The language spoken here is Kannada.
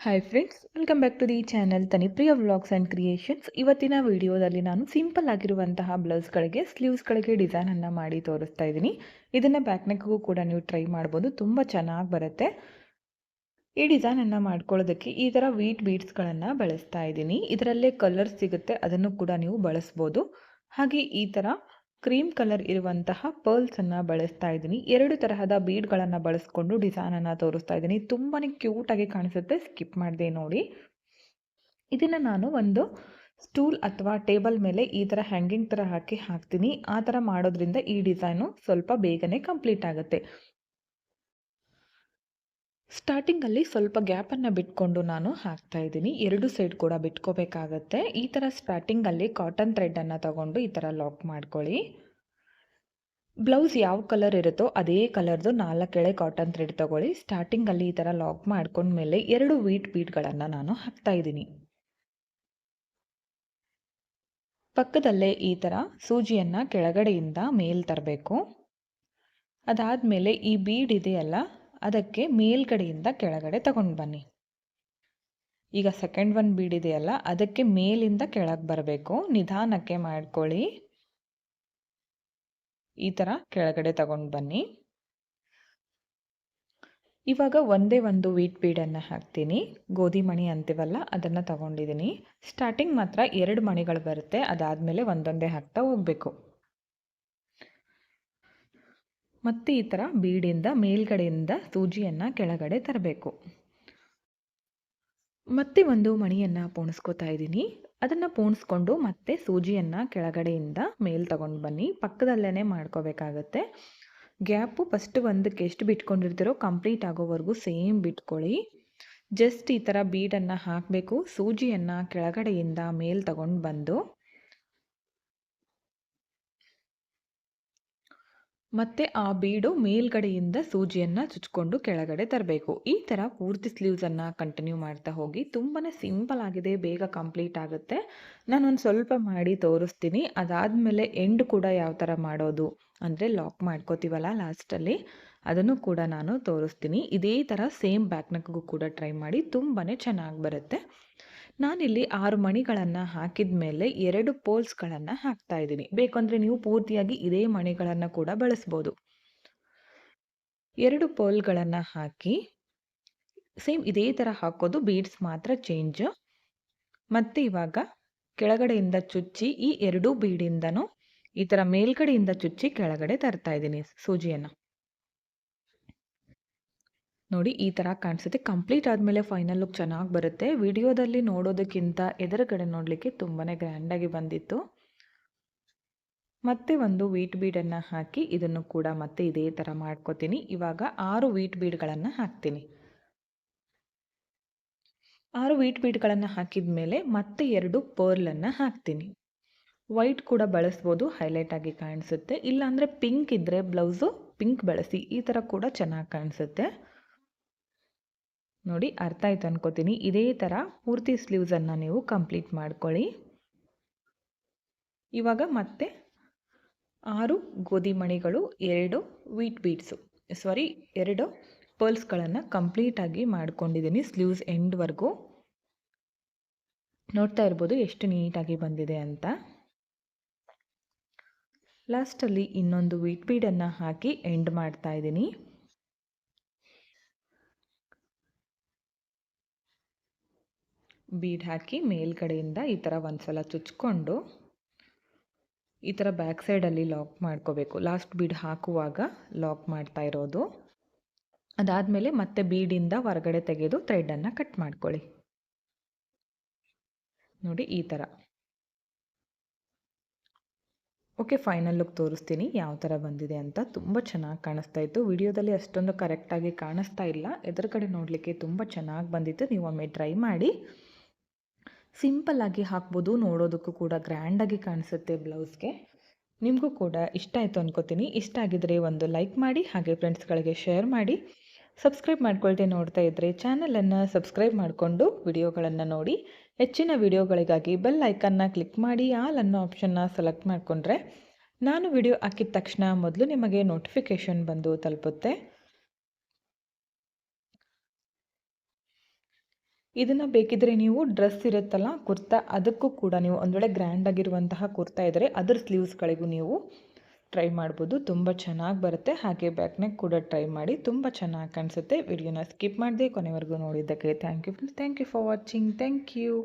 Hi friends, welcome back to the channel Tanipriya vlogs and creations. ಇವತ್ತಿನ ವಿಡಿಯೋದಲ್ಲಿ ನಾನು ಸಿಂಪಲ್ ಆಗಿರುವಂತಹ ಬ್ಲೌಸ್ಗಳಿಗೆ ಸ್ಲೀವ್ಸ್ಗಳಿಗೆ ಡಿಸೈನನ್ನು ಮಾಡಿ ತೋರಿಸ್ತಾ ಇದ್ದೀನಿ. ಇದನ್ನು ಬ್ಯಾಕ್ ನೆಕ್ಗೂ ಕೂಡ ನೀವು ಟ್ರೈ ಮಾಡ್ಬೋದು, ತುಂಬ ಚೆನ್ನಾಗಿ ಬರುತ್ತೆ. ಈ ಡಿಸೈನನ್ನು ಮಾಡ್ಕೊಳ್ಳೋದಕ್ಕೆ ಈ ಥರ ವೀಟ್ ಬೀಡ್ಸ್ಗಳನ್ನು ಬಳಸ್ತಾ ಇದ್ದೀನಿ. ಇದರಲ್ಲೇ ಕಲರ್ಸ್ ಸಿಗುತ್ತೆ, ಅದನ್ನು ಕೂಡ ನೀವು ಬಳಸ್ಬೋದು. ಹಾಗೆ ಈ ಥರ ಕ್ರೀಮ್ ಕಲರ್ ಇರುವಂತಹ ಪರ್ಲ್ಸನ್ನು ಬಳಸ್ತಾ ಇದ್ದೀನಿ. 2 ತರಹದ ಬೀಡ್ಗಳನ್ನು ಬಳಸ್ಕೊಂಡು ಡಿಸೈನನ್ನು ತೋರಿಸ್ತಾ ಇದ್ದೀನಿ. ತುಂಬಾ ಕ್ಯೂಟಾಗಿ ಕಾಣಿಸುತ್ತೆ, ಸ್ಕಿಪ್ ಮಾಡದೆ ನೋಡಿ. ಇದನ್ನು ನಾನು ಒಂದು ಸ್ಟೂಲ್ ಅಥವಾ ಟೇಬಲ್ ಮೇಲೆ ಈ ಥರ ಹ್ಯಾಂಗಿಂಗ್ ಥರ ಹಾಕ್ತೀನಿ. ಆ ಥರ ಮಾಡೋದ್ರಿಂದ ಈ ಡಿಸೈನು ಸ್ವಲ್ಪ ಬೇಗನೆ ಕಂಪ್ಲೀಟ್ ಆಗುತ್ತೆ. ಸ್ಟಾರ್ಟಿಂಗಲ್ಲಿ ಸ್ವಲ್ಪ ಗ್ಯಾಪನ್ನು ಬಿಟ್ಕೊಂಡು ನಾನು ಹಾಕ್ತಾ ಇದ್ದೀನಿ. 2 ಸೈಡ್ ಕೂಡ ಬಿಟ್ಕೋಬೇಕಾಗತ್ತೆ. ಈ ಥರ ಸ್ಟಾರ್ಟಿಂಗಲ್ಲಿ ಕಾಟನ್ ಥ್ರೆಡನ್ನು ತಗೊಂಡು ಈ ಥರ ಲಾಕ್ ಮಾಡ್ಕೊಳ್ಳಿ. ಬ್ಲೌಸ್ ಯಾವ ಕಲರ್ ಇರುತ್ತೋ ಅದೇ ಕಲರ್ದು 4 ಎಳೆ ಕಾಟನ್ ಥ್ರೆಡ್ ತಗೊಳ್ಳಿ. ಸ್ಟಾರ್ಟಿಂಗಲ್ಲಿ ಈ ಥರ ಲಾಕ್ ಮಾಡ್ಕೊಂಡ್ಮೇಲೆ 2 ವೀಟ್ ಬೀಡ್ಗಳನ್ನು ನಾನು ಹಾಕ್ತಾ ಇದ್ದೀನಿ. ಪಕ್ಕದಲ್ಲೇ ಈ ಥರ ಸೂಜಿಯನ್ನು ಕೆಳಗಡೆಯಿಂದ ಮೇಲ್ ತರಬೇಕು. ಅದಾದಮೇಲೆ ಈ ಬೀಡ್ ಇದೆಯಲ್ಲ, ಅದಕ್ಕೆ ಮೇಲ್ಗಡೆಯಿಂದ ಕೆಳಗಡೆ ತಗೊಂಡು ಬನ್ನಿ. ಈಗ ಸೆಕೆಂಡ್ ಒನ್ ಬೀಡ್ ಇದೆಯಲ್ಲ, ಅದಕ್ಕೆ ಮೇಲಿಂದ ಕೆಳಗೆ ಬರಬೇಕು. ನಿಧಾನಕ್ಕೆ ಮಾಡ್ಕೊಳ್ಳಿ. ಈ ಥರ ಕೆಳಗಡೆ ತಗೊಂಡು ಬನ್ನಿ. ಇವಾಗ ಒಂದೇ ಒಂದು ವೀಟ್ ಬೀಡನ್ನು ಹಾಕ್ತೀನಿ. ಗೋಧಿ ಮಣಿ ಅಂತೀವಲ್ಲ, ಅದನ್ನು ತಗೊಂಡಿದ್ದೀನಿ. ಸ್ಟಾರ್ಟಿಂಗ್ ಮಾತ್ರ 2 ಮಣಿಗಳು ಬರುತ್ತೆ, ಅದಾದಮೇಲೆ ಒಂದೊಂದೇ ಹಾಕ್ತಾ ಹೋಗಬೇಕು. ಮತ್ತೆ ಈ ಥರ ಬೀಡಿಂದ ಮೇಲ್ಗಡೆಯಿಂದ ಸೂಜಿಯನ್ನು ಕೆಳಗಡೆ ತರಬೇಕು. ಮತ್ತೆ ಒಂದು ಮಣಿಯನ್ನು ಪೋಣಿಸ್ಕೋತಾ ಇದ್ದೀನಿ. ಅದನ್ನು ಪೋಣಿಸ್ಕೊಂಡು ಮತ್ತೆ ಸೂಜಿಯನ್ನು ಕೆಳಗಡೆಯಿಂದ ಮೇಲ್ ತಗೊಂಡು ಬನ್ನಿ. ಪಕ್ಕದಲ್ಲೇ ಮಾಡ್ಕೋಬೇಕಾಗತ್ತೆ. ಗ್ಯಾಪು ಫಸ್ಟ್ ಒಂದಕ್ಕೆ ಎಷ್ಟು ಬಿಟ್ಕೊಂಡಿರ್ತೀರೋ ಕಂಪ್ಲೀಟ್ ಆಗೋವರೆಗೂ ಸೇಮ್ ಬಿಟ್ಕೊಳ್ಳಿ. ಜಸ್ಟ್ ಈ ಥರ ಬೀಡನ್ನು ಹಾಕಬೇಕು. ಸೂಜಿಯನ್ನು ಕೆಳಗಡೆಯಿಂದ ಮೇಲ್ ತಗೊಂಡು ಬಂದು ಮತ್ತೆ ಆ ಬೀಡು ಮೇಲ್ಗಡೆಯಿಂದ ಸೂಜಿಯನ್ನು ಚುಚ್ಕೊಂಡು ಕೆಳಗಡೆ ತರಬೇಕು. ಈ ಥರ ಪೂರ್ತಿ ಸ್ಲೀವ್ಸನ್ನು ಕಂಟಿನ್ಯೂ ಮಾಡ್ತಾ ಹೋಗಿ. ತುಂಬಾ ಸಿಂಪಲ್ ಆಗಿದೆ, ಬೇಗ ಕಂಪ್ಲೀಟ್ ಆಗುತ್ತೆ. ನಾನೊಂದು ಸ್ವಲ್ಪ ಮಾಡಿ ತೋರಿಸ್ತೀನಿ. ಅದಾದಮೇಲೆ ಎಂಡ್ ಕೂಡ ಯಾವ ಥರ ಮಾಡೋದು ಅಂದರೆ ಲಾಕ್ ಮಾಡ್ಕೋತೀವಲ್ಲ ಲಾಸ್ಟಲ್ಲಿ, ಅದನ್ನು ಕೂಡ ನಾನು ತೋರಿಸ್ತೀನಿ. ಇದೇ ಥರ ಸೇಮ್ ಬ್ಯಾಕ್ ನೆಕ್ಗೂ ಕೂಡ ಟ್ರೈ ಮಾಡಿ, ತುಂಬಾ ಚೆನ್ನಾಗಿ ಬರುತ್ತೆ. ನಾನಿಲ್ಲಿ 6 ಮಣಿಗಳನ್ನು ಹಾಕಿದ ಮೇಲೆ 2 ಪೋಲ್ಸ್ಗಳನ್ನು ಹಾಕ್ತಾ ಇದ್ದೀನಿ. ಬೇಕಂದರೆ ನೀವು ಪೂರ್ತಿಯಾಗಿ ಇದೇ ಮಣಿಗಳನ್ನು ಕೂಡ ಬಳಸ್ಬೋದು. 2 ಪೋಲ್ಗಳನ್ನು ಹಾಕಿ ಸೇಮ್ ಇದೇ ಥರ ಹಾಕೋದು, ಬೀಡ್ಸ್ ಮಾತ್ರ ಚೇಂಜ್. ಮತ್ತೆ ಇವಾಗ ಕೆಳಗಡೆಯಿಂದ ಚುಚ್ಚಿ ಈ 2 ಬೀಡಿಂದನೂ ಈ ಥರ ಮೇಲ್ಗಡೆಯಿಂದ ಚುಚ್ಚಿ ಕೆಳಗಡೆ ತರ್ತಾ ಇದ್ದೀನಿ ಸೂಜಿಯನ್ನು. ನೋಡಿ ಈ ಥರ ಕಾಣಿಸುತ್ತೆ. ಕಂಪ್ಲೀಟ್ ಆದಮೇಲೆ ಫೈನಲ್ ಲುಕ್ ಚೆನ್ನಾಗಿ ಬರುತ್ತೆ. ವಿಡಿಯೋದಲ್ಲಿ ನೋಡೋದಕ್ಕಿಂತ ಎದುರುಗಡೆ ನೋಡಲಿಕ್ಕೆ ತುಂಬಾ ಗ್ರ್ಯಾಂಡಾಗಿ ಬಂದಿತ್ತು. ಮತ್ತೆ ಒಂದು ವೀಟ್ ಬೀಡನ್ನು ಹಾಕಿ ಇದನ್ನು ಕೂಡ ಮತ್ತೆ ಇದೇ ಥರ ಮಾಡ್ಕೋತೀನಿ. ಇವಾಗ 6 ವೀಟ್ ಬೀಡ್ಗಳನ್ನು ಹಾಕ್ತೀನಿ. 6 ವೀಟ್ ಬೀಡ್ಗಳನ್ನು ಹಾಕಿದ ಮೇಲೆ ಮತ್ತೆ 2 ಪರ್ಲನ್ನು ಹಾಕ್ತೀನಿ. ವೈಟ್ ಕೂಡ ಬಳಸ್ಬೋದು, ಹೈಲೈಟ್ ಆಗಿ ಕಾಣಿಸುತ್ತೆ. ಇಲ್ಲಾಂದರೆ ಪಿಂಕ್ ಇದ್ದರೆ ಬ್ಲೌಸು ಪಿಂಕ್ ಬಳಸಿ, ಈ ಥರ ಕೂಡ ಚೆನ್ನಾಗಿ ಕಾಣಿಸುತ್ತೆ. ನೋಡಿ ಅರ್ಥ ಆಯ್ತು ಅನ್ಕೋತೀನಿ. ಇದೇ ಥರ ಪೂರ್ತಿ ಸ್ಲೀವ್ಸನ್ನು ನೀವು ಕಂಪ್ಲೀಟ್ ಮಾಡ್ಕೊಳ್ಳಿ. ಇವಾಗ ಮತ್ತೆ 6 ಗೋಧಿ ಮಣಿಗಳು, 2 ವೀಟ್ ಬೀಡ್ಸು 2 ಪರ್ಲ್ಸ್ಗಳನ್ನು ಕಂಪ್ಲೀಟಾಗಿ ಮಾಡ್ಕೊಂಡಿದ್ದೀನಿ ಸ್ಲೀವ್ಸ್ ಎಂಡ್ವರೆಗೂ. ನೋಡ್ತಾ ಇರ್ಬೋದು ಎಷ್ಟು ನೀಟಾಗಿ ಬಂದಿದೆ ಅಂತ. ಲಾಸ್ಟಲ್ಲಿ ಇನ್ನೊಂದು ವೀಟ್ ಬೀಡನ್ನು ಹಾಕಿ ಎಂಡ್ ಮಾಡ್ತಾ ಇದ್ದೀನಿ. ಬೀಡ್ ಹಾಕಿ ಮೇಲ್ಗಡೆಯಿಂದ ಈ ಥರ ಒಂದ್ಸಲ ಚುಚ್ಕೊಂಡು ಈ ಥರ ಬ್ಯಾಕ್ ಸೈಡಲ್ಲಿ ಲಾಕ್ ಮಾಡ್ಕೋಬೇಕು. ಲಾಸ್ಟ್ ಬೀಡ್ ಹಾಕುವಾಗ ಲಾಕ್ ಮಾಡ್ತಾ ಇರೋದು. ಅದಾದಮೇಲೆ ಮತ್ತೆ ಬೀಡಿಂದ ಹೊರಗಡೆ ತೆಗೆದು ಥ್ರೆಡನ್ನು ಕಟ್ ಮಾಡ್ಕೊಳ್ಳಿ. ನೋಡಿ ಈ ಥರ. ಓಕೆ, ಫೈನಲ್ ಲುಕ್ ತೋರಿಸ್ತೀನಿ ಯಾವ ಥರ ಬಂದಿದೆ ಅಂತ. ತುಂಬ ಚೆನ್ನಾಗಿ ಕಾಣಿಸ್ತಾ ಇತ್ತು. ವಿಡಿಯೋದಲ್ಲಿ ಅಷ್ಟೊಂದು ಕರೆಕ್ಟಾಗಿ ಕಾಣಿಸ್ತಾ ಇಲ್ಲ, ಎದುರುಗಡೆ ನೋಡಲಿಕ್ಕೆ ತುಂಬ ಚೆನ್ನಾಗಿ ಬಂದಿತ್ತು. ನೀವು ಒಮ್ಮೆ ಟ್ರೈ ಮಾಡಿ. ಸಿಂಪಲ್ಲಾಗಿ ಹಾಕ್ಬೋದು, ನೋಡೋದಕ್ಕೂ ಕೂಡ ಗ್ರ್ಯಾಂಡಾಗಿ ಕಾಣಿಸುತ್ತೆ ಬ್ಲೌಸ್ಗೆ. ನಿಮಗೂ ಕೂಡ ಇಷ್ಟ ಆಯಿತು ಅನ್ಕೋತೀನಿ. ಇಷ್ಟ ಆಗಿದರೆ ಒಂದು ಲೈಕ್ ಮಾಡಿ, ಹಾಗೆ ಫ್ರೆಂಡ್ಸ್ಗಳಿಗೆ ಶೇರ್ ಮಾಡಿ. ಸಬ್ಸ್ಕ್ರೈಬ್ ಮಾಡ್ಕೊಳ್ದೆ ನೋಡ್ತಾ ಇದ್ದರೆ ಚಾನಲನ್ನು ಸಬ್ಸ್ಕ್ರೈಬ್ ಮಾಡಿಕೊಂಡು ವಿಡಿಯೋಗಳನ್ನು ನೋಡಿ. ಹೆಚ್ಚಿನ ವಿಡಿಯೋಗಳಿಗಾಗಿ ಬೆಲ್ ಐಕನ್ನ ಕ್ಲಿಕ್ ಮಾಡಿ ಆಲ್ ಅನ್ನೋ ಆಪ್ಷನ್ನ ಸೆಲೆಕ್ಟ್ ಮಾಡಿಕೊಂಡ್ರೆ ನಾನು ವಿಡಿಯೋ ಹಾಕಿದ ತಕ್ಷಣ ಮೊದಲು ನಿಮಗೆ ನೋಟಿಫಿಕೇಷನ್ ಬಂದು ತಲುಪುತ್ತೆ. ಇದನ್ನು ಬೇಕಿದ್ರೆ ನೀವು ಡ್ರೆಸ್ ಇರುತ್ತಲ್ಲ ಕುರ್ತಾ, ಅದಕ್ಕೂ ಕೂಡ ನೀವು ಒಂದು ವೇಳೆ ಗ್ರ್ಯಾಂಡ್ ಆಗಿರುವಂತಹ ಕುರ್ತಾ ಇದ್ದರೆ ಅದರ ಸ್ಲೀವ್ಸ್ಗಳಿಗೂ ನೀವು ಟ್ರೈ ಮಾಡ್ಬೋದು. ತುಂಬ ಚೆನ್ನಾಗಿ ಬರುತ್ತೆ. ಹಾಗೆ ಬ್ಯಾಕ್ ನೆಕ್ ಕೂಡ ಟ್ರೈ ಮಾಡಿ, ತುಂಬ ಚೆನ್ನಾಗಿ ಕಾಣಿಸುತ್ತೆ. ವಿಡಿಯೋನ ಸ್ಕಿಪ್ ಮಾಡದೆ ಕೊನೆವರೆಗೂ ನೋಡಿದ್ದಕ್ಕೆ thank you friends. Thank you for watching. Thank you.